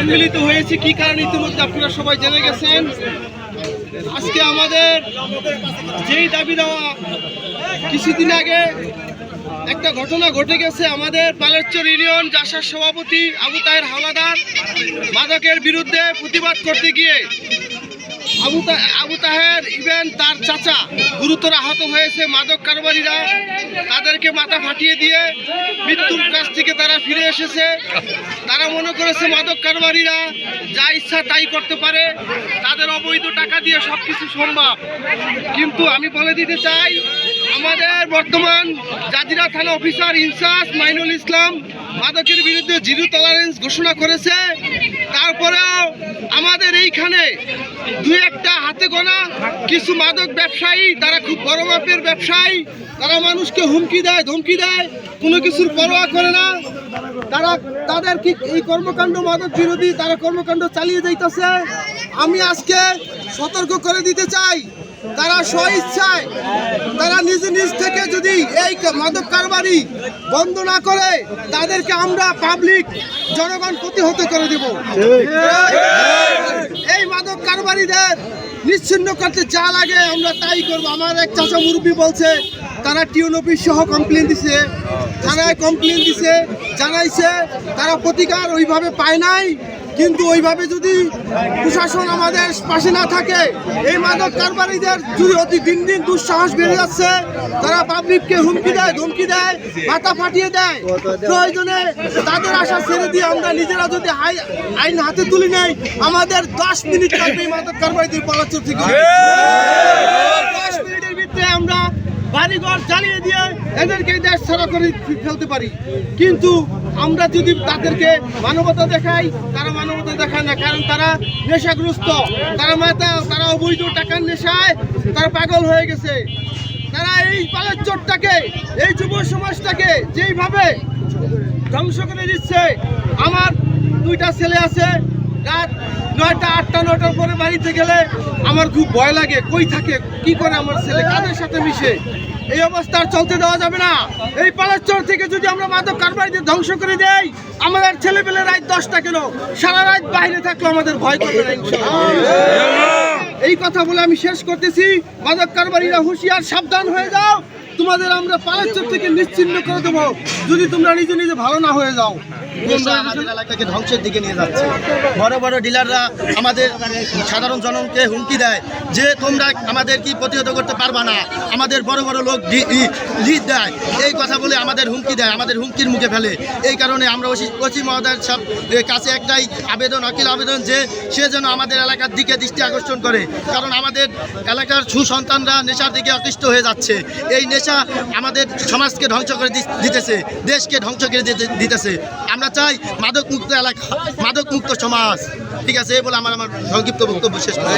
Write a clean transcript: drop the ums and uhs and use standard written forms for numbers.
সম্মিলিত হয়েছি কি কারণে ইতিমধ্যে আপনারা সবাই জেনে গেছেন। আজকে আমাদের যেই দাবি দেওয়া, কিছুদিন আগে একটা ঘটনা ঘটে গেছে। আমাদের পালেরচর ইউনিয়ন জাসার সভাপতি আবু তাহের হাওলাদার মাদকের বিরুদ্ধে প্রতিবাদ করতে গিয়ে আবু তাহের ইভেন তার চাচা গুরুতর আহত হয়েছে। মাদক কারবারিরা তাদেরকে মাথা ফাটিয়ে দিয়ে মৃত্যুর কাছ থেকে তারা ফিরে এসেছে। তারা মনে করেছে মাদক কারবারিরা যা ইচ্ছা তাই করতে পারে, তাদের অবৈধ টাকা দিয়ে সব কিছু সম্ভব। কিন্তু আমি বলে দিতে চাই, আমাদের বর্তমান জাজিরা থানা অফিসার ইনচার্জ মাইনুল ইসলাম মাদকের বিরুদ্ধে জিরো টলারেন্স ঘোষণা করেছে। তারপরেও আমাদের এইখানে দুই একটা হাতে গোনা কিছু মাদক ব্যবসায়ী, তারা খুব বড় মাপের ব্যবসায়ী, তারা মানুষকে হুমকি দেয়, ধমকি দেয়, কোনো কিছুর পরোয়া করে না। তাদের কি এই কর্মকাণ্ড মাদক বিরোধী তারা কর্মকাণ্ড চালিয়ে যাইতেছে। আমি আজকে সতর্ক করে দিতে চাই, তারা স্বইচ্ছায় তারা নিজ থেকে যদি এই মাদক কারবারি বন্ধ না করে, তাদেরকে আমরা পাবলিক জনগণ প্রতিহত করে দেব। এই মাদক কারবারিদের নিশ্চিহ্ন করতে যা লাগে আমরা তাই করবো। আমার এক চাচা মুরব্বী বলছে তারা টিউন অফিস সহ কমপ্লেন দিছে, থানায় কমপ্লেন দিছে, জানাইছে, তারা প্রতিকার ওইভাবে পায় নাই। কিন্তু ওইভাবে যদি প্রশাসন আমাদের পাশে না থাকে, এই মাদক কারবারিদের যদি অতি দিন দিন দুঃসাহস বেড়ে যাচ্ছে, তারা পাবলিককে হুমকি দেয়, ধমকি দেয়, মাথা ফাটিয়ে দেয়। প্রয়োজনে তাদের আশা ছেড়ে দিয়ে আমরা নিজেরা যদি আইন হাতে তুলি নেই, আমাদের 10 মিনিট লাগবে এই মাদক কারবারিদের পালাচর থেকে। 10 মিনিটের ভিতরে আমরা বাড়িঘর জ্বালিয়ে দিয়ে এদেরকে দেশ ছাড়া করে ফেলতে পারি। কিন্তু আমরা যদি তাদেরকে মানবতা দেখাই, তারা মানবতা দেখায় না, কারণ তারা নেশাগ্রস্ত, তারা অবৈধ টাকার নেশায় তারা পাগল হয়ে গেছে। তারা এই পালেরচরটাকে, এই যুব সমাজটাকে যেইভাবে ধ্বংস করে দিচ্ছে। আমার 2টা ছেলে আছে, রাত 9টা 8টা 9টার পরে বাড়িতে গেলে আমার খুব ভয় লাগে, কই থাকে, কি করে আমার ছেলে, কাদের সাথে মিশে। এই অবস্থা আর চলতে দেওয়া যাবে না। এই পালেরচর থেকে যদি আমরা মাদক কারবারিদের ধ্বংস করে দেই, আমাদের ছেলেপেলে রাত 10টা কেন সারা রাত বাইরে থাকলে আমাদের ভয় করবে না ইনশাআল্লাহ। এই কথা বলে আমি শেষ করতেছি। মাদক কারবারিরা হুঁশিয়ার, সাবধান হয়ে যাও। তোমাদের আমরা পালেরচর থেকে নিশ্চিহ্ন করে দেবো যদি তোমরা নিজে নিজে ভালো না হয়ে যাও। আমাদের এলাকাকে ধ্বংসের দিকে নিয়ে যাচ্ছে। বড় বড় ডিলাররা আমাদের সাধারণ জনগণকে হুমকি দেয় যে তোমরা আমাদের কি প্রতিহত করতে পারবা না, আমাদের বড় বড় লোক লিড দেয়, এই কথা বলে আমাদের হুমকি দেয়, আমাদের হুমকির মুখে ফেলে। এই কারণে আমরা ওসি মহোদয়ের সব কাছে একটাই আবেদন, অকিল আবেদন, যে সে যেন আমাদের এলাকার দিকে দৃষ্টি আকর্ষণ করে। কারণ আমাদের এলাকার সুসন্তানরা নেশার দিকে আকৃষ্ট হয়ে যাচ্ছে। এই নেশা আমাদের সমাজকে ধ্বংস করে দিতেছে, দেশকে ধ্বংস করে দিতেছে। আমরা চাই মাদক মুক্ত এলাকা, মাদক মুক্ত সমাজ। ঠিক আছে, এই বলে আমার সংক্ষিপ্ত বক্তব্য শেষ করি।